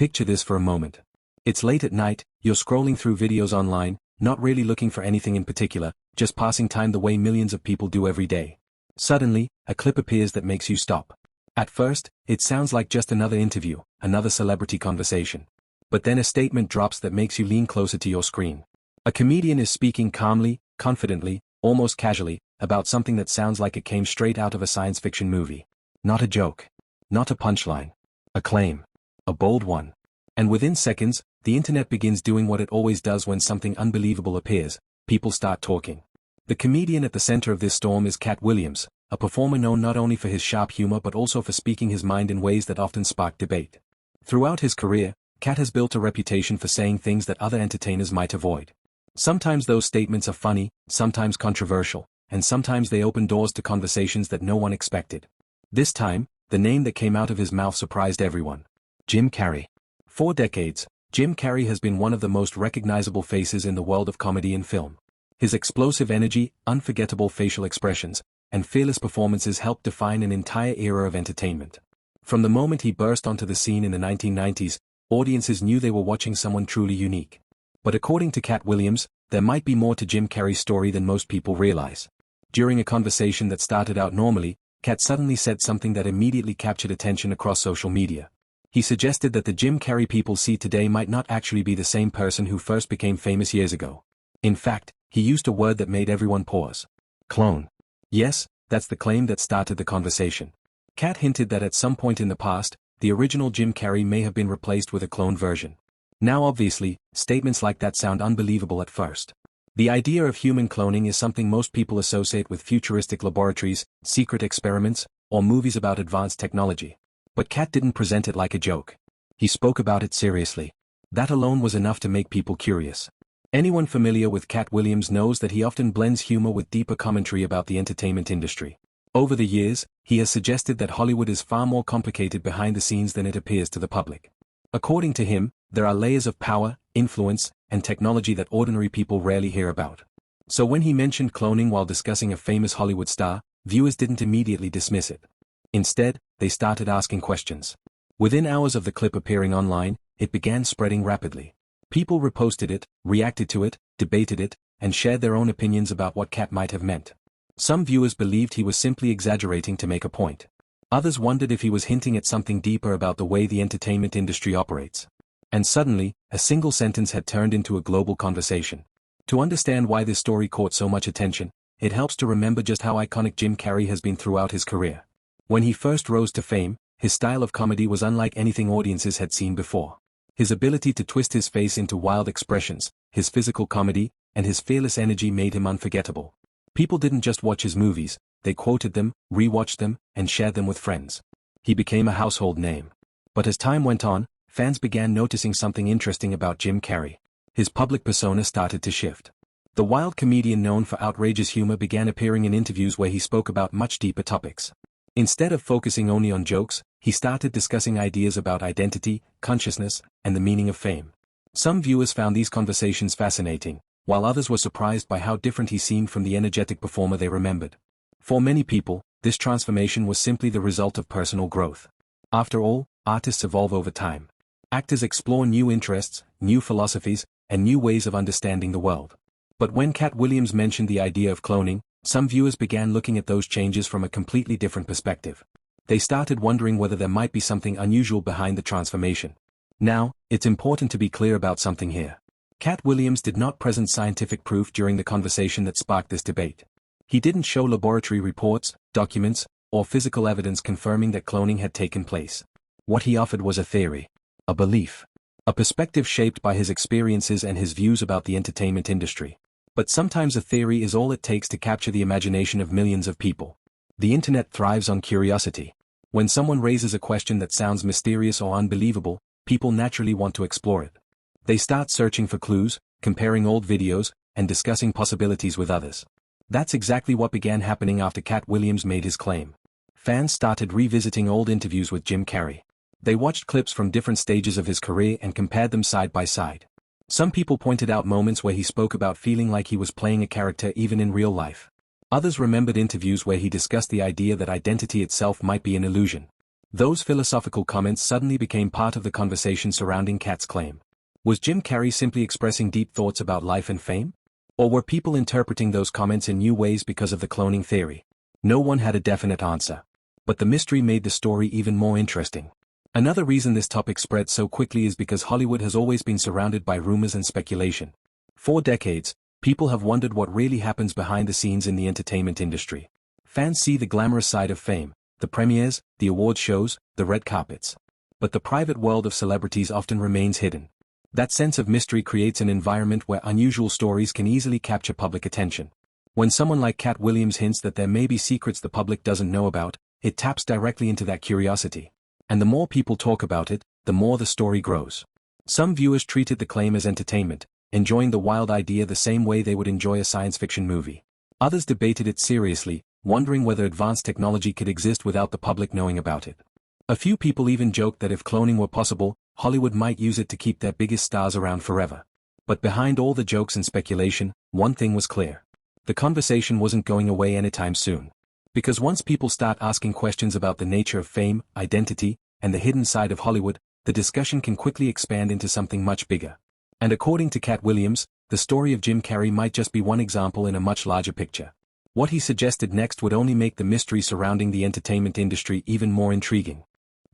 Picture this for a moment. It's late at night, you're scrolling through videos online, not really looking for anything in particular, just passing time the way millions of people do every day. Suddenly, a clip appears that makes you stop. At first, it sounds like just another interview, another celebrity conversation. But then a statement drops that makes you lean closer to your screen. A comedian is speaking calmly, confidently, almost casually, about something that sounds like it came straight out of a science fiction movie. Not a joke. Not a punchline. A claim. A bold one. And within seconds, the internet begins doing what it always does when something unbelievable appears. People start talking. The comedian at the center of this storm is Katt Williams, a performer known not only for his sharp humor but also for speaking his mind in ways that often spark debate. Throughout his career, Katt has built a reputation for saying things that other entertainers might avoid. Sometimes those statements are funny, sometimes controversial, and sometimes they open doors to conversations that no one expected. This time, the name that came out of his mouth surprised everyone. Jim Carrey. For decades, Jim Carrey has been one of the most recognizable faces in the world of comedy and film. His explosive energy, unforgettable facial expressions, and fearless performances helped define an entire era of entertainment. From the moment he burst onto the scene in the 1990s, audiences knew they were watching someone truly unique. But according to Katt Williams, there might be more to Jim Carrey's story than most people realize. During a conversation that started out normally, Katt suddenly said something that immediately captured attention across social media. He suggested that the Jim Carrey people see today might not actually be the same person who first became famous years ago. In fact, he used a word that made everyone pause. Clone. Yes, that's the claim that started the conversation. Katt hinted that at some point in the past, the original Jim Carrey may have been replaced with a cloned version. Now obviously, statements like that sound unbelievable at first. The idea of human cloning is something most people associate with futuristic laboratories, secret experiments, or movies about advanced technology. But Katt didn't present it like a joke. He spoke about it seriously. That alone was enough to make people curious. Anyone familiar with Katt Williams knows that he often blends humor with deeper commentary about the entertainment industry. Over the years, he has suggested that Hollywood is far more complicated behind the scenes than it appears to the public. According to him, there are layers of power, influence, and technology that ordinary people rarely hear about. So when he mentioned cloning while discussing a famous Hollywood star, viewers didn't immediately dismiss it. Instead, they started asking questions. Within hours of the clip appearing online, it began spreading rapidly. People reposted it, reacted to it, debated it, and shared their own opinions about what Katt might have meant. Some viewers believed he was simply exaggerating to make a point. Others wondered if he was hinting at something deeper about the way the entertainment industry operates. And suddenly, a single sentence had turned into a global conversation. To understand why this story caught so much attention, it helps to remember just how iconic Jim Carrey has been throughout his career. When he first rose to fame, his style of comedy was unlike anything audiences had seen before. His ability to twist his face into wild expressions, his physical comedy, and his fearless energy made him unforgettable. People didn't just watch his movies, they quoted them, rewatched them, and shared them with friends. He became a household name. But as time went on, fans began noticing something interesting about Jim Carrey. His public persona started to shift. The wild comedian known for outrageous humor began appearing in interviews where he spoke about much deeper topics. Instead of focusing only on jokes, he started discussing ideas about identity, consciousness, and the meaning of fame. Some viewers found these conversations fascinating, while others were surprised by how different he seemed from the energetic performer they remembered. For many people, this transformation was simply the result of personal growth. After all, artists evolve over time. Actors explore new interests, new philosophies, and new ways of understanding the world. But when Katt Williams mentioned the idea of cloning, some viewers began looking at those changes from a completely different perspective. They started wondering whether there might be something unusual behind the transformation. Now, it's important to be clear about something here. Katt Williams did not present scientific proof during the conversation that sparked this debate. He didn't show laboratory reports, documents, or physical evidence confirming that cloning had taken place. What he offered was a theory, a belief, a perspective shaped by his experiences and his views about the entertainment industry. But sometimes a theory is all it takes to capture the imagination of millions of people. The internet thrives on curiosity. When someone raises a question that sounds mysterious or unbelievable, people naturally want to explore it. They start searching for clues, comparing old videos, and discussing possibilities with others. That's exactly what began happening after Katt Williams made his claim. Fans started revisiting old interviews with Jim Carrey. They watched clips from different stages of his career and compared them side by side. Some people pointed out moments where he spoke about feeling like he was playing a character even in real life. Others remembered interviews where he discussed the idea that identity itself might be an illusion. Those philosophical comments suddenly became part of the conversation surrounding Katt's claim. Was Jim Carrey simply expressing deep thoughts about life and fame? Or were people interpreting those comments in new ways because of the cloning theory? No one had a definite answer. But the mystery made the story even more interesting. Another reason this topic spread so quickly is because Hollywood has always been surrounded by rumors and speculation. For decades, people have wondered what really happens behind the scenes in the entertainment industry. Fans see the glamorous side of fame, the premieres, the award shows, the red carpets. But the private world of celebrities often remains hidden. That sense of mystery creates an environment where unusual stories can easily capture public attention. When someone like Katt Williams hints that there may be secrets the public doesn't know about, it taps directly into that curiosity. And the more people talk about it, the more the story grows. Some viewers treated the claim as entertainment, enjoying the wild idea the same way they would enjoy a science fiction movie. Others debated it seriously, wondering whether advanced technology could exist without the public knowing about it. A few people even joked that if cloning were possible, Hollywood might use it to keep their biggest stars around forever. But behind all the jokes and speculation, one thing was clear. The conversation wasn't going away anytime soon. Because once people start asking questions about the nature of fame, identity, and the hidden side of Hollywood, the discussion can quickly expand into something much bigger. And according to Katt Williams, the story of Jim Carrey might just be one example in a much larger picture. What he suggested next would only make the mystery surrounding the entertainment industry even more intriguing.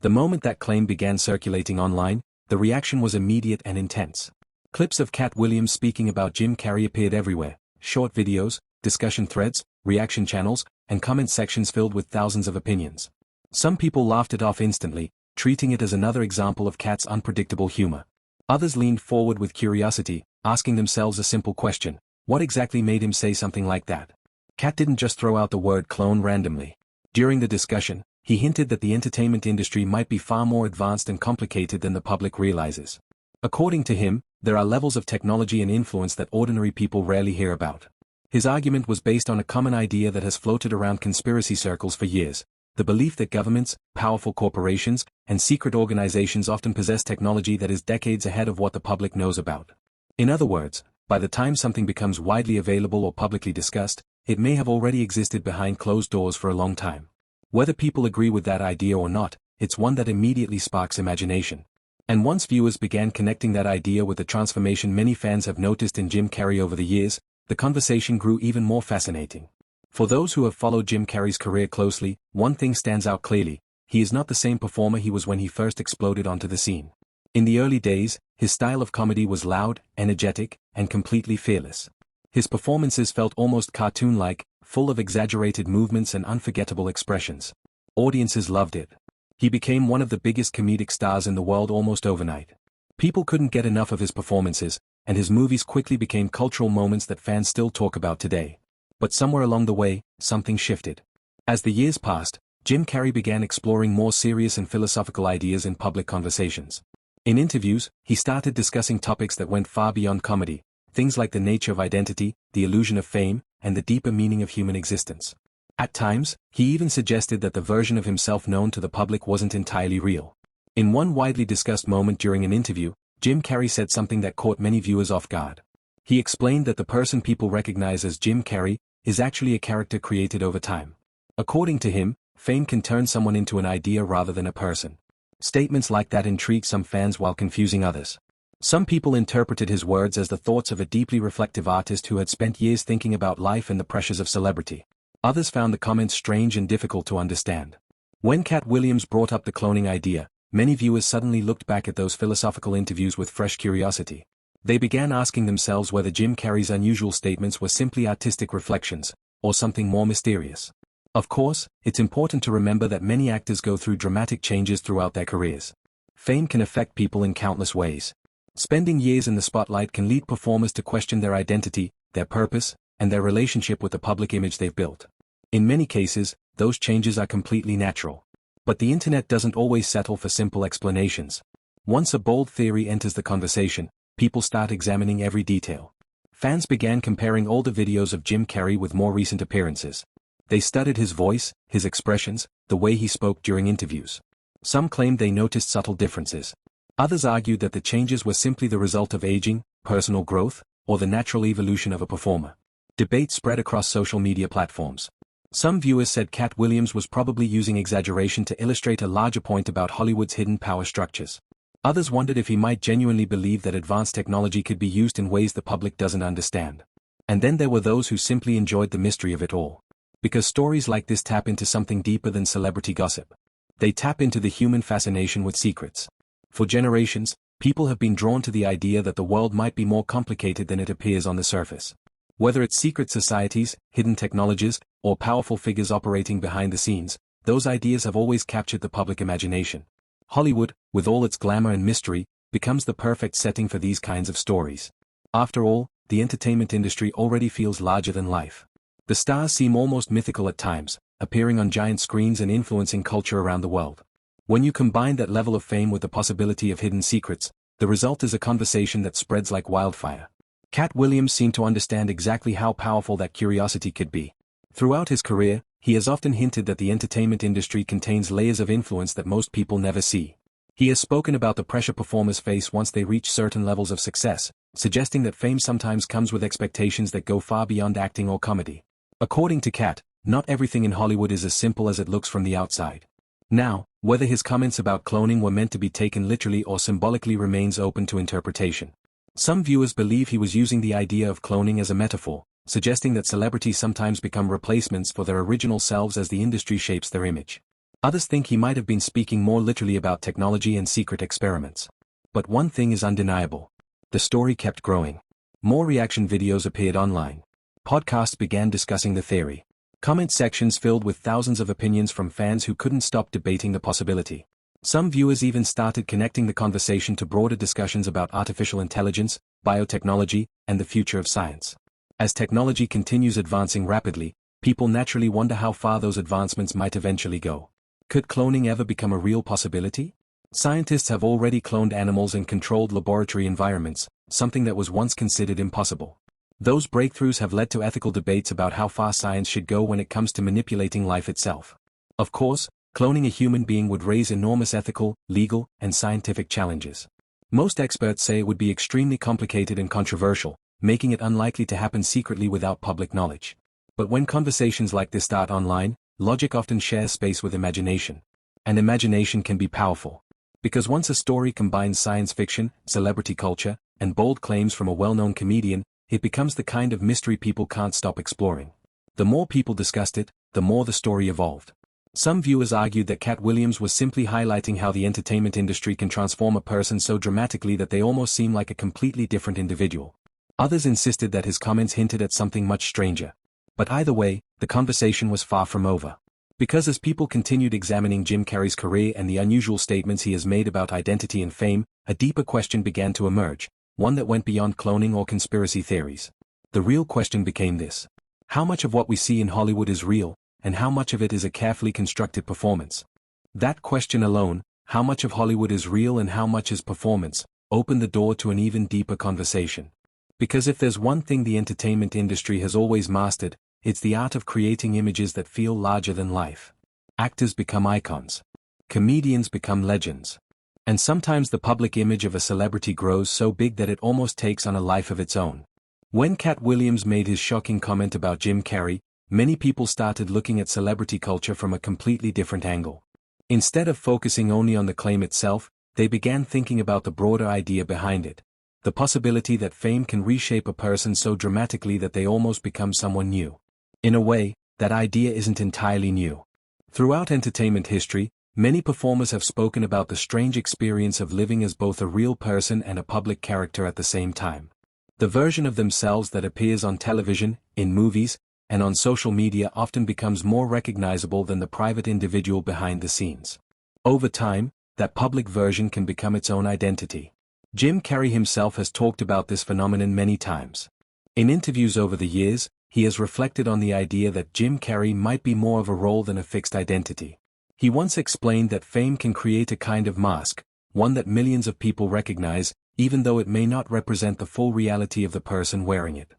The moment that claim began circulating online, the reaction was immediate and intense. Clips of Katt Williams speaking about Jim Carrey appeared everywhere: short videos, discussion threads, reaction channels, and comment sections filled with thousands of opinions. Some people laughed it off instantly, treating it as another example of Katt's unpredictable humor. Others leaned forward with curiosity, asking themselves a simple question: what exactly made him say something like that? Katt didn't just throw out the word clone randomly. During the discussion, he hinted that the entertainment industry might be far more advanced and complicated than the public realizes. According to him, there are levels of technology and influence that ordinary people rarely hear about. His argument was based on a common idea that has floated around conspiracy circles for years: the belief that governments, powerful corporations, and secret organizations often possess technology that is decades ahead of what the public knows about. In other words, by the time something becomes widely available or publicly discussed, it may have already existed behind closed doors for a long time. Whether people agree with that idea or not, it's one that immediately sparks imagination. And once viewers began connecting that idea with the transformation many fans have noticed in Jim Carrey over the years, the conversation grew even more fascinating. For those who have followed Jim Carrey's career closely, one thing stands out clearly: he is not the same performer he was when he first exploded onto the scene. In the early days, his style of comedy was loud, energetic, and completely fearless. His performances felt almost cartoon-like, full of exaggerated movements and unforgettable expressions. Audiences loved it. He became one of the biggest comedic stars in the world almost overnight. People couldn't get enough of his performances, and his movies quickly became cultural moments that fans still talk about today. But somewhere along the way, something shifted. As the years passed, Jim Carrey began exploring more serious and philosophical ideas in public conversations. In interviews, he started discussing topics that went far beyond comedy, things like the nature of identity, the illusion of fame, and the deeper meaning of human existence. At times, he even suggested that the version of himself known to the public wasn't entirely real. In one widely discussed moment during an interview, Jim Carrey said something that caught many viewers off guard. He explained that the person people recognize as Jim Carrey is actually a character created over time. According to him, fame can turn someone into an idea rather than a person. Statements like that intrigued some fans while confusing others. Some people interpreted his words as the thoughts of a deeply reflective artist who had spent years thinking about life and the pressures of celebrity. Others found the comments strange and difficult to understand. When Katt Williams brought up the cloning idea, many viewers suddenly looked back at those philosophical interviews with fresh curiosity. They began asking themselves whether Jim Carrey's unusual statements were simply artistic reflections, or something more mysterious. Of course, it's important to remember that many actors go through dramatic changes throughout their careers. Fame can affect people in countless ways. Spending years in the spotlight can lead performers to question their identity, their purpose, and their relationship with the public image they've built. In many cases, those changes are completely natural. But the internet doesn't always settle for simple explanations. Once a bold theory enters the conversation, people start examining every detail. Fans began comparing older videos of Jim Carrey with more recent appearances. They studied his voice, his expressions, the way he spoke during interviews. Some claimed they noticed subtle differences. Others argued that the changes were simply the result of aging, personal growth, or the natural evolution of a performer. Debate spread across social media platforms. Some viewers said Katt Williams was probably using exaggeration to illustrate a larger point about Hollywood's hidden power structures. Others wondered if he might genuinely believe that advanced technology could be used in ways the public doesn't understand. And then there were those who simply enjoyed the mystery of it all. Because stories like this tap into something deeper than celebrity gossip. They tap into the human fascination with secrets. For generations, people have been drawn to the idea that the world might be more complicated than it appears on the surface. Whether it's secret societies, hidden technologies, or powerful figures operating behind the scenes, those ideas have always captured the public imagination. Hollywood, with all its glamour and mystery, becomes the perfect setting for these kinds of stories. After all, the entertainment industry already feels larger than life. The stars seem almost mythical at times, appearing on giant screens and influencing culture around the world. When you combine that level of fame with the possibility of hidden secrets, the result is a conversation that spreads like wildfire. Katt Williams seemed to understand exactly how powerful that curiosity could be. Throughout his career, he has often hinted that the entertainment industry contains layers of influence that most people never see. He has spoken about the pressure performers face once they reach certain levels of success, suggesting that fame sometimes comes with expectations that go far beyond acting or comedy. According to Katt, not everything in Hollywood is as simple as it looks from the outside. Now, whether his comments about cloning were meant to be taken literally or symbolically remains open to interpretation. Some viewers believe he was using the idea of cloning as a metaphor, suggesting that celebrities sometimes become replacements for their original selves as the industry shapes their image. Others think he might have been speaking more literally about technology and secret experiments. But one thing is undeniable. The story kept growing. More reaction videos appeared online. Podcasts began discussing the theory. Comment sections filled with thousands of opinions from fans who couldn't stop debating the possibility. Some viewers even started connecting the conversation to broader discussions about artificial intelligence, biotechnology, and the future of science. As technology continues advancing rapidly, people naturally wonder how far those advancements might eventually go. Could cloning ever become a real possibility? Scientists have already cloned animals in controlled laboratory environments, something that was once considered impossible. Those breakthroughs have led to ethical debates about how far science should go when it comes to manipulating life itself. Of course, cloning a human being would raise enormous ethical, legal, and scientific challenges. Most experts say it would be extremely complicated and controversial, making it unlikely to happen secretly without public knowledge. But when conversations like this start online, logic often shares space with imagination. And imagination can be powerful. Because once a story combines science fiction, celebrity culture, and bold claims from a well-known comedian, it becomes the kind of mystery people can't stop exploring. The more people discussed it, the more the story evolved. Some viewers argued that Katt Williams was simply highlighting how the entertainment industry can transform a person so dramatically that they almost seem like a completely different individual. Others insisted that his comments hinted at something much stranger. But either way, the conversation was far from over. Because as people continued examining Jim Carrey's career and the unusual statements he has made about identity and fame, a deeper question began to emerge, one that went beyond cloning or conspiracy theories. The real question became this: how much of what we see in Hollywood is real, and how much of it is a carefully constructed performance? That question alone, how much of Hollywood is real and how much is performance, opened the door to an even deeper conversation. Because if there's one thing the entertainment industry has always mastered, it's the art of creating images that feel larger than life. Actors become icons. Comedians become legends. And sometimes the public image of a celebrity grows so big that it almost takes on a life of its own. When Katt Williams made his shocking comment about Jim Carrey, many people started looking at celebrity culture from a completely different angle. Instead of focusing only on the claim itself, they began thinking about the broader idea behind it. The possibility that fame can reshape a person so dramatically that they almost become someone new. In a way, that idea isn't entirely new. Throughout entertainment history, many performers have spoken about the strange experience of living as both a real person and a public character at the same time. The version of themselves that appears on television, in movies, and on social media often becomes more recognizable than the private individual behind the scenes. Over time, that public version can become its own identity. Jim Carrey himself has talked about this phenomenon many times. In interviews over the years, he has reflected on the idea that Jim Carrey might be more of a role than a fixed identity. He once explained that fame can create a kind of mask, one that millions of people recognize, even though it may not represent the full reality of the person wearing it.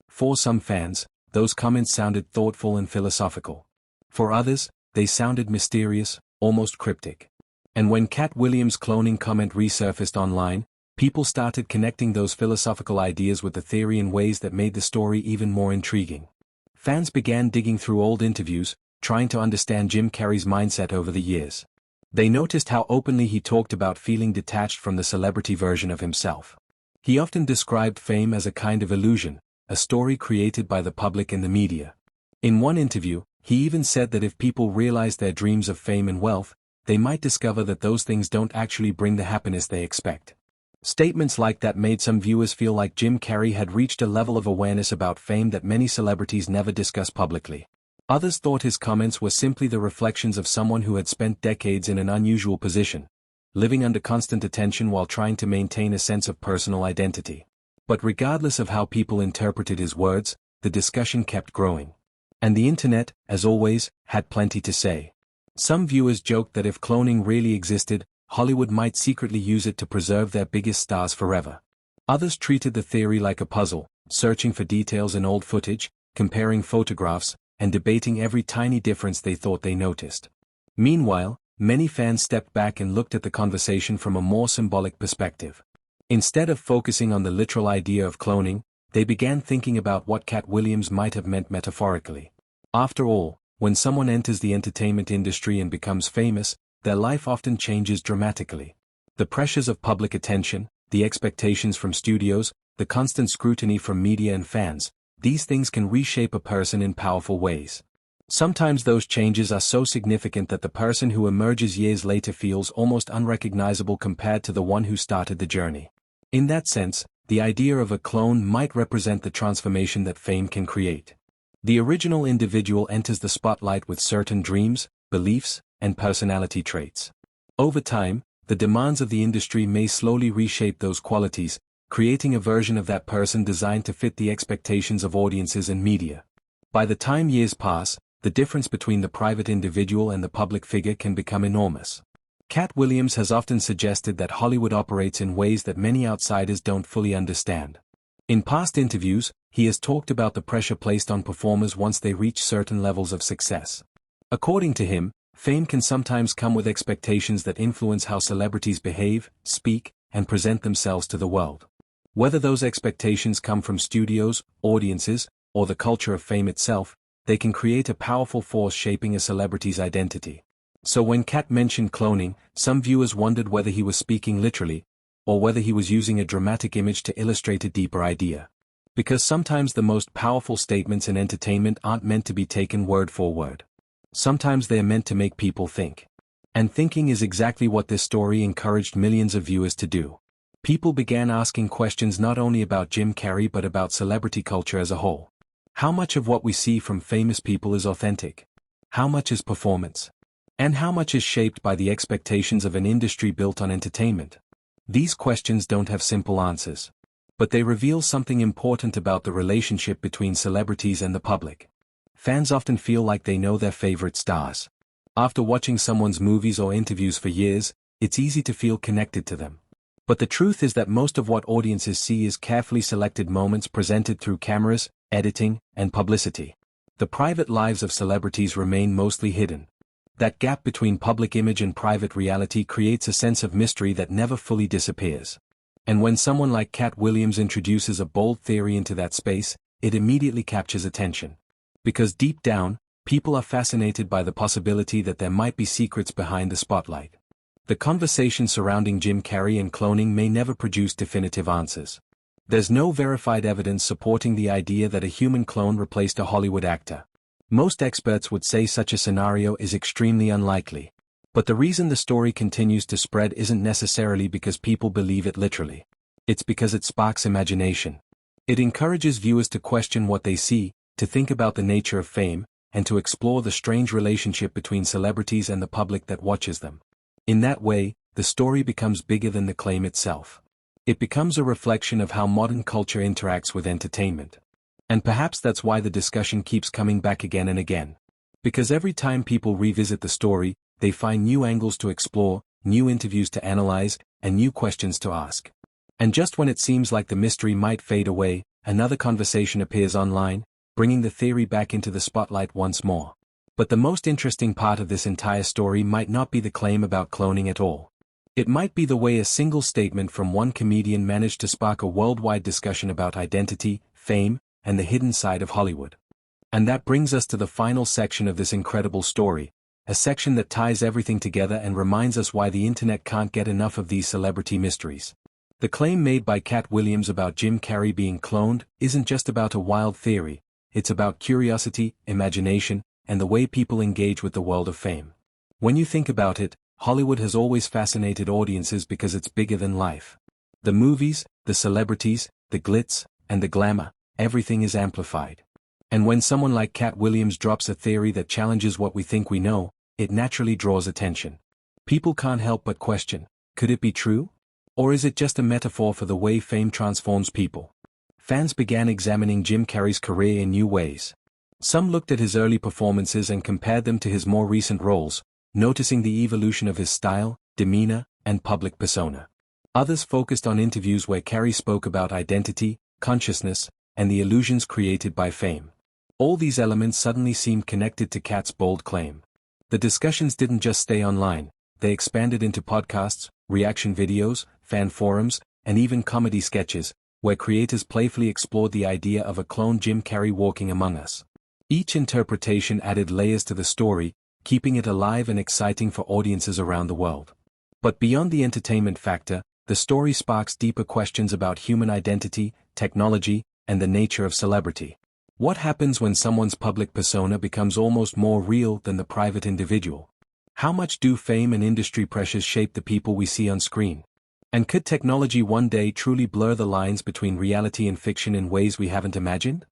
For some fans, those comments sounded thoughtful and philosophical. For others, they sounded mysterious, almost cryptic. And when Katt Williams' cloning comment resurfaced online, people started connecting those philosophical ideas with the theory in ways that made the story even more intriguing. Fans began digging through old interviews, trying to understand Jim Carrey's mindset over the years. They noticed how openly he talked about feeling detached from the celebrity version of himself. He often described fame as a kind of illusion, a story created by the public and the media. In one interview, he even said that if people realized their dreams of fame and wealth, they might discover that those things don't actually bring the happiness they expect. Statements like that made some viewers feel like Jim Carrey had reached a level of awareness about fame that many celebrities never discuss publicly. Others thought his comments were simply the reflections of someone who had spent decades in an unusual position, living under constant attention while trying to maintain a sense of personal identity. But regardless of how people interpreted his words, the discussion kept growing. And the internet, as always, had plenty to say. Some viewers joked that if cloning really existed, Hollywood might secretly use it to preserve their biggest stars forever. Others treated the theory like a puzzle, searching for details in old footage, comparing photographs, and debating every tiny difference they thought they noticed. Meanwhile, many fans stepped back and looked at the conversation from a more symbolic perspective. Instead of focusing on the literal idea of cloning, they began thinking about what Katt Williams might have meant metaphorically. After all, when someone enters the entertainment industry and becomes famous, their life often changes dramatically. The pressures of public attention, the expectations from studios, the constant scrutiny from media and fans, these things can reshape a person in powerful ways. Sometimes those changes are so significant that the person who emerges years later feels almost unrecognizable compared to the one who started the journey. In that sense, the idea of a clone might represent the transformation that fame can create. The original individual enters the spotlight with certain dreams, beliefs, and personality traits. Over time, the demands of the industry may slowly reshape those qualities, creating a version of that person designed to fit the expectations of audiences and media. By the time years pass, the difference between the private individual and the public figure can become enormous. Katt Williams has often suggested that Hollywood operates in ways that many outsiders don't fully understand. In past interviews, he has talked about the pressure placed on performers once they reach certain levels of success. According to him, fame can sometimes come with expectations that influence how celebrities behave, speak, and present themselves to the world. Whether those expectations come from studios, audiences, or the culture of fame itself, they can create a powerful force shaping a celebrity's identity. So when Katt mentioned cloning, some viewers wondered whether he was speaking literally, or whether he was using a dramatic image to illustrate a deeper idea. Because sometimes the most powerful statements in entertainment aren't meant to be taken word for word. Sometimes they are meant to make people think. And thinking is exactly what this story encouraged millions of viewers to do. People began asking questions not only about Jim Carrey but about celebrity culture as a whole. How much of what we see from famous people is authentic? How much is performance? And how much is shaped by the expectations of an industry built on entertainment? These questions don't have simple answers. But they reveal something important about the relationship between celebrities and the public. Fans often feel like they know their favorite stars. After watching someone's movies or interviews for years, it's easy to feel connected to them. But the truth is that most of what audiences see is carefully selected moments presented through cameras, editing, and publicity. The private lives of celebrities remain mostly hidden. That gap between public image and private reality creates a sense of mystery that never fully disappears. And when someone like Katt Williams introduces a bold theory into that space, it immediately captures attention. Because deep down, people are fascinated by the possibility that there might be secrets behind the spotlight. The conversation surrounding Jim Carrey and cloning may never produce definitive answers. There's no verified evidence supporting the idea that a human clone replaced a Hollywood actor. Most experts would say such a scenario is extremely unlikely. But the reason the story continues to spread isn't necessarily because people believe it literally. It's because it sparks imagination. It encourages viewers to question what they see, to think about the nature of fame, and to explore the strange relationship between celebrities and the public that watches them. In that way, the story becomes bigger than the claim itself. It becomes a reflection of how modern culture interacts with entertainment. And perhaps that's why the discussion keeps coming back again and again. Because every time people revisit the story, they find new angles to explore, new interviews to analyze, and new questions to ask. And just when it seems like the mystery might fade away, another conversation appears online, bringing the theory back into the spotlight once more. But the most interesting part of this entire story might not be the claim about cloning at all. It might be the way a single statement from one comedian managed to spark a worldwide discussion about identity, fame, and the hidden side of Hollywood. And that brings us to the final section of this incredible story, a section that ties everything together and reminds us why the internet can't get enough of these celebrity mysteries. The claim made by Katt Williams about Jim Carrey being cloned isn't just about a wild theory, it's about curiosity, imagination, and the way people engage with the world of fame. When you think about it, Hollywood has always fascinated audiences because it's bigger than life. The movies, the celebrities, the glitz, and the glamour, everything is amplified. And when someone like Katt Williams drops a theory that challenges what we think we know, it naturally draws attention. People can't help but question, could it be true? Or is it just a metaphor for the way fame transforms people? Fans began examining Jim Carrey's career in new ways. Some looked at his early performances and compared them to his more recent roles, noticing the evolution of his style, demeanor, and public persona. Others focused on interviews where Carrey spoke about identity, consciousness, and the illusions created by fame. All these elements suddenly seemed connected to Katt's bold claim. The discussions didn't just stay online, they expanded into podcasts, reaction videos, fan forums, and even comedy sketches, where creators playfully explored the idea of a clone Jim Carrey walking among us. Each interpretation added layers to the story, keeping it alive and exciting for audiences around the world. But beyond the entertainment factor, the story sparks deeper questions about human identity, technology, and the nature of celebrity. What happens when someone's public persona becomes almost more real than the private individual? How much do fame and industry pressures shape the people we see on screen? And could technology one day truly blur the lines between reality and fiction in ways we haven't imagined?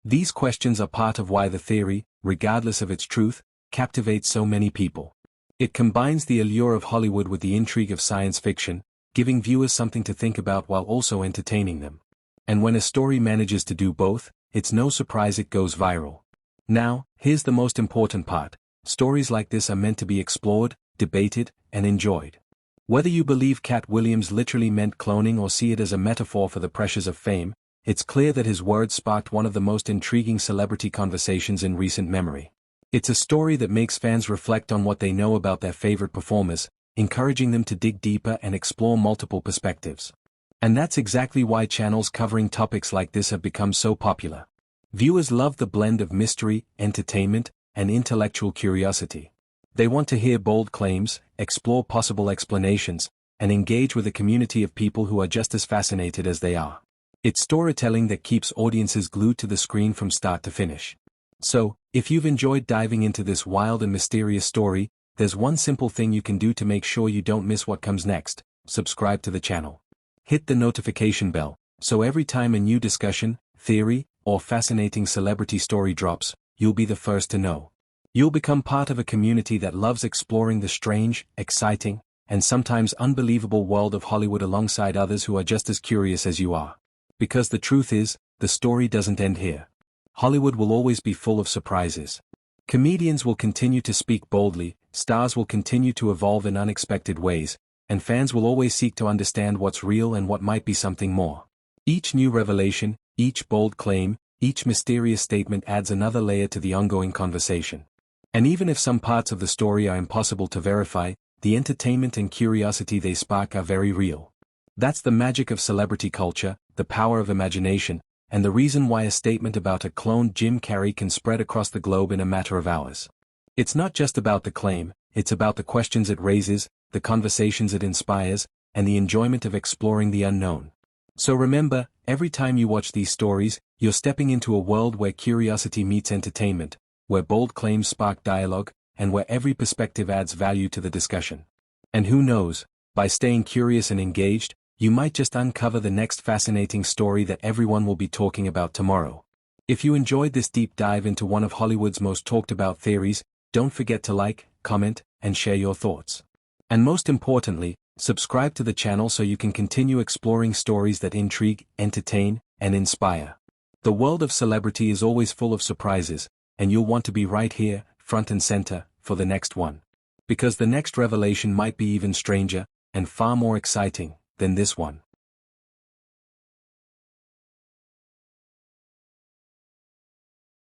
These questions are part of why the theory, regardless of its truth, captivates so many people. It combines the allure of Hollywood with the intrigue of science fiction, giving viewers something to think about while also entertaining them. And when a story manages to do both, it's no surprise it goes viral. Now, here's the most important part. Stories like this are meant to be explored, debated, and enjoyed. Whether you believe Katt Williams literally meant cloning or see it as a metaphor for the pressures of fame, it's clear that his words sparked one of the most intriguing celebrity conversations in recent memory. It's a story that makes fans reflect on what they know about their favorite performers, encouraging them to dig deeper and explore multiple perspectives. And that's exactly why channels covering topics like this have become so popular. Viewers love the blend of mystery, entertainment, and intellectual curiosity. They want to hear bold claims, explore possible explanations, and engage with a community of people who are just as fascinated as they are. It's storytelling that keeps audiences glued to the screen from start to finish. So, if you've enjoyed diving into this wild and mysterious story, there's one simple thing you can do to make sure you don't miss what comes next: subscribe to the channel. Hit the notification bell, so every time a new discussion, theory, or fascinating celebrity story drops, you'll be the first to know. You'll become part of a community that loves exploring the strange, exciting, and sometimes unbelievable world of Hollywood alongside others who are just as curious as you are. Because the truth is, the story doesn't end here. Hollywood will always be full of surprises. Comedians will continue to speak boldly, stars will continue to evolve in unexpected ways, and fans will always seek to understand what's real and what might be something more. Each new revelation, each bold claim, each mysterious statement adds another layer to the ongoing conversation. And even if some parts of the story are impossible to verify, the entertainment and curiosity they spark are very real. That's the magic of celebrity culture, the power of imagination, and the reason why a statement about a cloned Jim Carrey can spread across the globe in a matter of hours. It's not just about the claim, it's about the questions it raises, the conversations it inspires, and the enjoyment of exploring the unknown. So remember, every time you watch these stories, you're stepping into a world where curiosity meets entertainment, where bold claims spark dialogue, and where every perspective adds value to the discussion. And who knows, by staying curious and engaged, you might just uncover the next fascinating story that everyone will be talking about tomorrow. If you enjoyed this deep dive into one of Hollywood's most talked about theories, don't forget to like, comment, and share your thoughts. And most importantly, subscribe to the channel so you can continue exploring stories that intrigue, entertain, and inspire. The world of celebrity is always full of surprises, and you'll want to be right here, front and center, for the next one. Because the next revelation might be even stranger, and far more exciting, than this one.